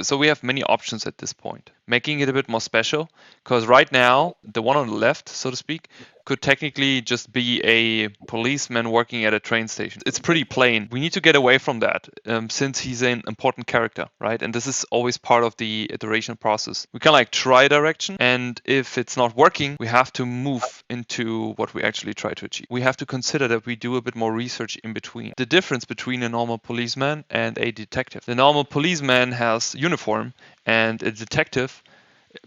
So we have many options at this point, making it a bit more special, because right now, the one on the left, so to speak, could technically just be a policeman working at a train station. It's pretty plain. We need to get away from that, since he's an important character, right? And this is always part of the iteration process. We can like try a direction, and if it's not working, we have to move into what we actually try to achieve. We have to consider that we do a bit more research in between. The difference between a normal policeman and a detective. The normal policeman has uniform, and a detective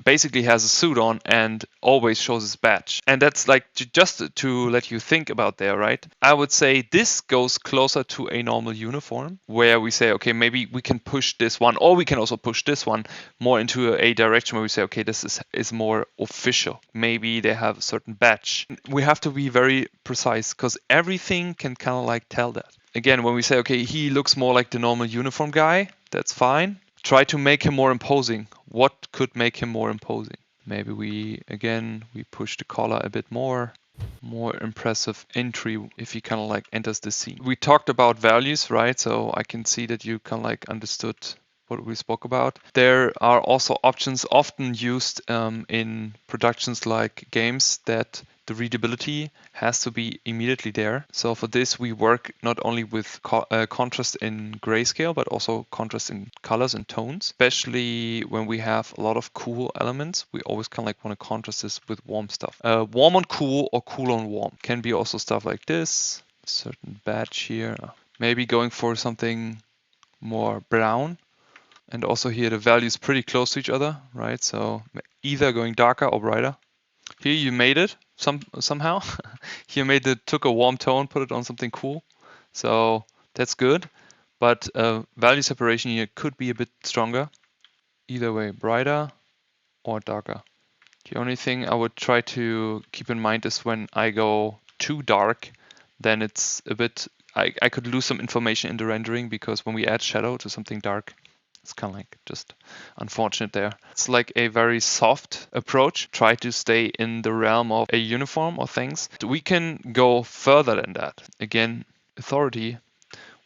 basically has a suit on and always shows his badge. And that's like just to let you think about there, right? I would say this goes closer to a normal uniform, where we say, okay, maybe we can push this one, or we can also push this one more into a direction where we say, okay, this is more official. Maybe they have a certain badge. We have to be very precise, because everything can kind of like tell that. Again, when we say, okay, he looks more like the normal uniform guy, that's fine. Try to make him more imposing. What could make him more imposing? Maybe we push the collar a bit more impressive entry if he kind of like enters the scene. We talked about values, right? So I can see that you kind of like understood what we spoke about. There are also options often used in productions like games that the readability has to be immediately there. So for this, we work not only with contrast in grayscale, but also contrast in colors and tones. Especially when we have a lot of cool elements, we always kind of like want to contrast this with warm stuff. Warm on cool or cool on warm. Can be also stuff like this, certain badge here. Maybe going for something more brown. And also here the values pretty close to each other, right? So either going darker or brighter. Here you made it somehow. Here took a warm tone, put it on something cool. So that's good. But value separation here could be a bit stronger. Either way, brighter or darker. The only thing I would try to keep in mind is when I go too dark, then it's a bit, I could lose some information in the rendering, because when we add shadow to something dark, it's kind of like just unfortunate there. It's like a very soft approach. Try to stay in the realm of a uniform or things. We can go further than that. Again, authority.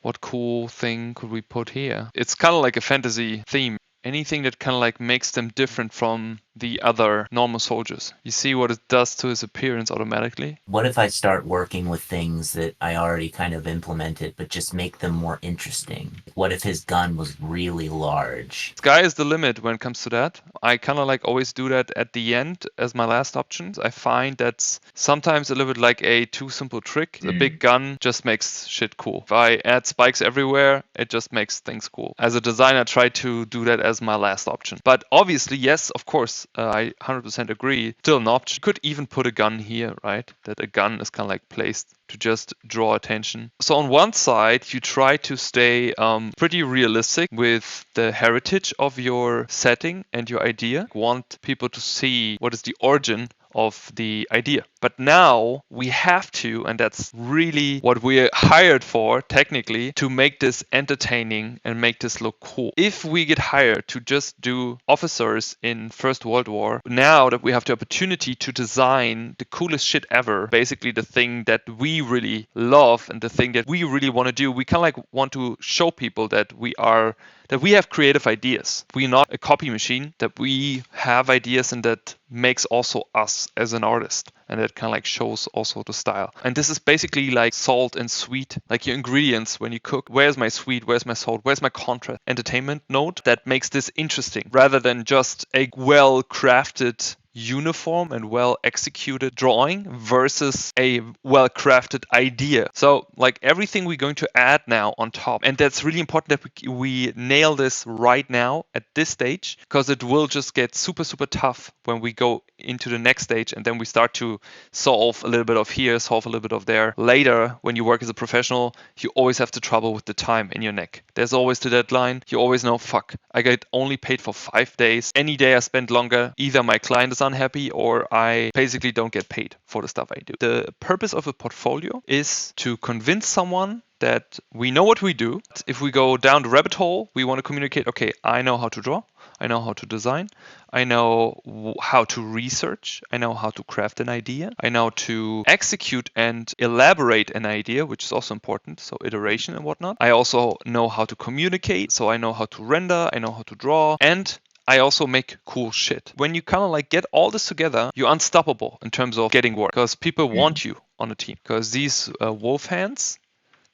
What cool thing could we put here? It's kind of like a fantasy theme. Anything that kind of like makes them different from the other normal soldiers. You see what it does to his appearance automatically. What if I start working with things that I already kind of implemented, but just make them more interesting? What if his gun was really large? Sky is the limit when it comes to that. I kind of like always do that at the end as my last options. I find that's sometimes a little bit like a too simple trick. The big gun just makes shit cool. If I add spikes everywhere, it just makes things cool. As a designer, I try to do that as my last option. But obviously, yes, of course, I 100% agree. Still an option. You could even put a gun here, right? That a gun is kind of like placed to just draw attention. So on one side, you try to stay pretty realistic with the heritage of your setting and your idea. You want people to see what is the origin of the idea. But now we have to, and that's really what we're hired for technically, to make this entertaining and make this look cool. If we get hired to just do officers in First World War, now that we have the opportunity to design the coolest shit ever, basically the thing that we really love and the thing that we really want to do, we kind of like want to show people that we have creative ideas. We're not a copy machine, that we have ideas, and that makes also us as an artist. And that kind of like shows also the style. And this is basically like salt and sweet, like your ingredients when you cook. Where's my sweet? Where's my salt? Where's my contrast? Entertainment note that makes this interesting rather than just a well-crafted uniform and well executed drawing versus a well crafted idea. So like everything we're going to add now on top, and that's really important that we nail this right now at this stage, because it will just get super tough when we go into the next stage, and then we start to solve a little bit of here, solve a little bit of there. Later, when you work as a professional, you always have to trouble with the time in your neck. There's always the deadline. You always know, fuck, I get only paid for 5 days. Any day I spend longer, either my client is unhappy or I basically don't get paid for the stuff I do. The purpose of a portfolio is to convince someone that we know what we do. If we go down the rabbit hole, we want to communicate, okay, I know how to draw, I know how to design, I know how to research, I know how to craft an idea, I know to execute and elaborate an idea, which is also important, so iteration and whatnot. I also know how to communicate, so I know how to render, I know how to draw, and I also make cool shit. When you kind of like get all this together, you're unstoppable in terms of getting work because people want you on a team. Because these wolf hands,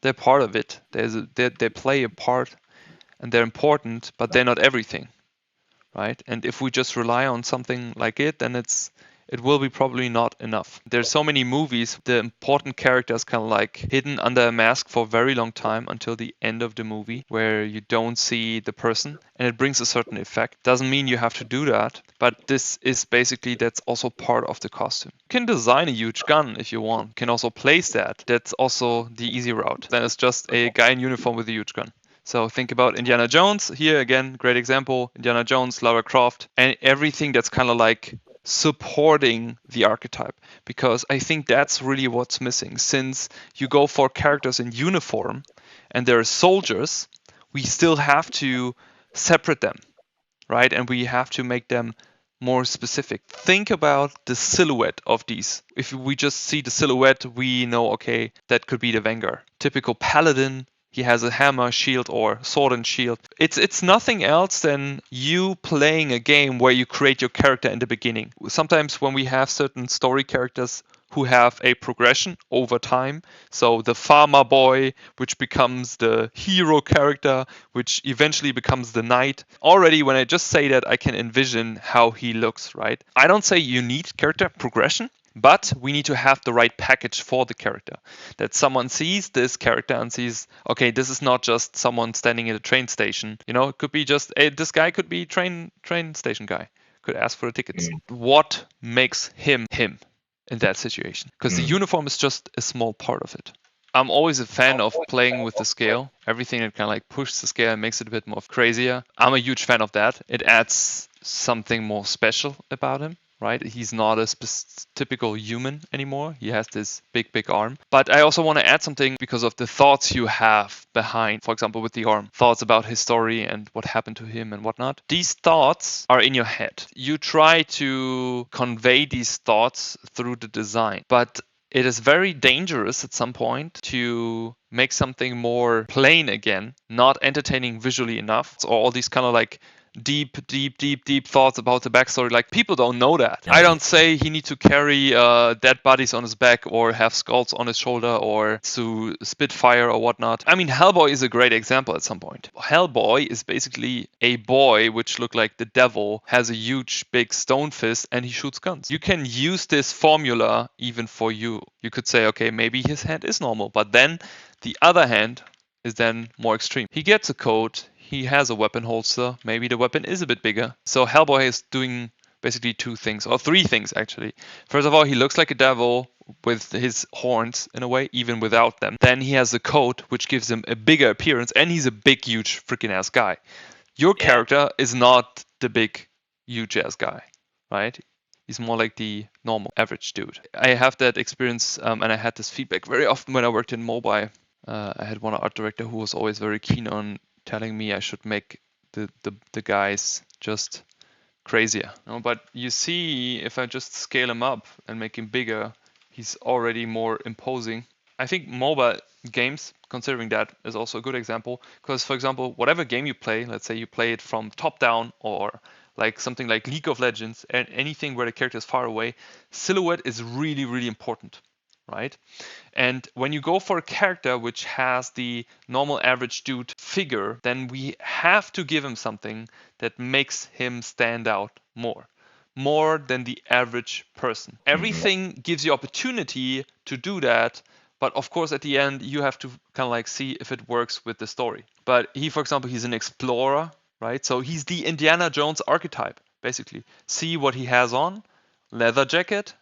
they're part of it. They play a part and they're important, but they're not everything, right? And if we just rely on something like it, then it will be probably not enough. There's so many movies, the important characters kind of like hidden under a mask for a very long time until the end of the movie where you don't see the person and it brings a certain effect. Doesn't mean you have to do that, but this is basically, that's also part of the costume. You can design a huge gun if you want. You can also place that. That's also the easy route. Then it's just a guy in uniform with a huge gun. So think about Indiana Jones. Here again, great example. Indiana Jones, Lara Croft, and everything that's kind of like supporting the archetype, because I think that's really what's missing. Since you go for characters in uniform and they're soldiers, we still have to separate them, right? And we have to make them more specific. Think about the silhouette of these. If we just see the silhouette, we know, okay, that could be the Vanguard. Typical paladin, he has a hammer, shield, or sword and shield. It's nothing else than you playing a game where you create your character in the beginning. Sometimes when we have certain story characters who have a progression over time, so the farmer boy, which becomes the hero character, which eventually becomes the knight. Already when I just say that, I can envision how he looks, right? I don't say you need character progression, but we need to have the right package for the character. That someone sees this character and sees, okay, this is not just someone standing at a train station. You know, it could be just, this guy could be train station guy. Could ask for the tickets. What makes him him in that situation? Because the uniform is just a small part of it. I'm always a fan of playing with the scale. Everything that kind of like pushes the scale and makes it a bit more crazier. I'm a huge fan of that. It adds something more special about him, right? He's not a typical human anymore. He has this big arm. But I also want to add something because of the thoughts you have behind, for example, with the arm. Thoughts about his story and what happened to him and whatnot. These thoughts are in your head. You try to convey these thoughts through the design. But it is very dangerous at some point to make something more plain again, not entertaining visually enough. So all these kind of like deep thoughts about the backstory. Like, people don't know that. I don't say he needs to carry dead bodies on his back or have skulls on his shoulder or to spit fire or whatnot. I mean, Hellboy is a great example at some point. Hellboy is basically a boy which looked like the devil, has a huge big stone fist, and he shoots guns. You can use this formula even for you. You could say, okay, maybe his hand is normal, but then the other hand is then more extreme. He gets a coat, he has a weapon holster, maybe the weapon is a bit bigger. So Hellboy is doing basically two things, or three things actually. First of all, he looks like a devil with his horns in a way, even without them. Then he has a coat which gives him a bigger appearance, and he's a big, huge freaking ass guy. Your character is not the big, huge ass guy, right? He's more like the normal, average dude. I have that experience, and I had this feedback very often when I worked in mobile. I had one art director who was always very keen on telling me I should make the guys just crazier. No, but you see, if I just scale him up and make him bigger, he's already more imposing. I think mobile games, considering that, is also a good example. Because, for example, whatever game you play, let's say you play it from top down or like something like League of Legends and anything where the character is far away, silhouette is really, really important. Right? And when you go for a character which has the normal average dude figure, then we have to give him something that makes him stand out more than the average person. Everything gives you opportunity to do that, but of course at the end you have to kind of like see if it works with the story. But he, for example, he's an explorer, right? So he's the Indiana Jones archetype, basically. See what he has on: leather jacket,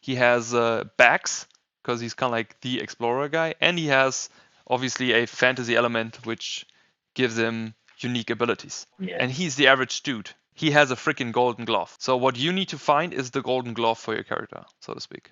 he has bags, because he's kind of like the explorer guy, and he has obviously a fantasy element which gives him unique abilities. And he's the average dude. He has a freaking golden glove. So what you need to find is the golden glove for your character, so to speak.